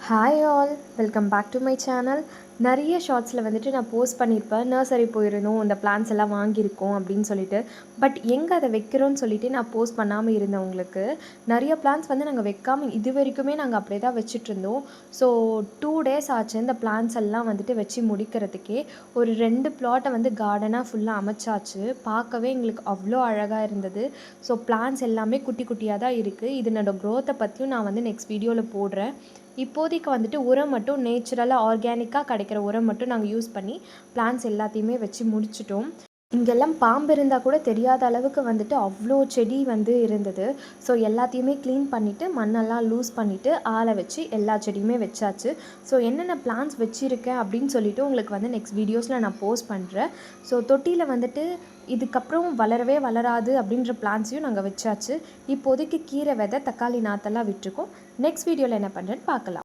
Hi all, welcome back to my channel. நிறைய ஷார்ட்ஸில் வந்துட்டு நான் போஸ்ட் பண்ணியிருப்பேன், நர்சரி போயிருந்தோம், இந்த பிளான்ஸ் எல்லாம் வாங்கியிருக்கோம் அப்படின்னு சொல்லிட்டு. பட் எங்கே அதை வைக்கிறோன்னு சொல்லிட்டு நான் போஸ்ட் பண்ணாமல் இருந்தவங்களுக்கு, நிறைய பிளான்ஸ் வந்து நாங்கள் வைக்காமல் இது வரைக்குமே நாங்கள் அப்படியே தான் வச்சுட்ருந்தோம். ஸோ 2 டேஸ் ஆச்சு இந்த பிளான்ஸ் எல்லாம் வந்துட்டு வச்சு முடிக்கிறதுக்கே. ஒரு 2 பிளாட்டை வந்து கார்டனாக ஃபுல்லாக அமைச்சாச்சு. பார்க்கவே எங்களுக்கு அவ்வளோ அழகாக இருந்தது. ஸோ பிளான்ஸ் எல்லாமே குட்டி குட்டியாக தான் இருக்குது. இதனோட க்ரோத்தை பற்றியும் நான் வந்து நெக்ஸ்ட் வீடியோவில் போடுறேன். இப்போதைக்கு வந்துட்டு உரம் மட்டும் நேச்சுரலாக ஆர்கானிக்காக கிடைக்கிற உரம் மட்டும் நாங்கள் யூஸ் பண்ணி பிளான்ஸ் எல்லாத்தையுமே வச்சு முடிச்சிட்டோம். இங்கெல்லாம் பாம்பு இருந்தால் கூட தெரியாத அளவுக்கு வந்துட்டு அவ்வளோ செடி வந்து இருந்தது. ஸோ எல்லாத்தையுமே க்ளீன் பண்ணிவிட்டு மண்ணெல்லாம் லூஸ் பண்ணிவிட்டு ஆளை வச்சு எல்லா செடியுமே வச்சாச்சு. ஸோ என்னென்ன பிளான்ஸ் வச்சுருக்கேன் அப்படின்னு சொல்லிவிட்டு உங்களுக்கு வந்து நெக்ஸ்ட் வீடியோஸில் நான் போஸ்ட் பண்ணுறேன். ஸோ தொட்டியில் வந்துட்டு இதுக்கப்புறம் வளரவே வளராது அப்படின்ற பிளான்ஸையும் நாங்கள் வச்சாச்சு. இப்போதைக்கு கீரை விதை, தக்காளி நாற்றெல்லாம் விட்டுருக்கோம். நெக்ஸ்ட் வீடியோவில் என்ன பண்ணுறேன்னு பார்க்கலாம்.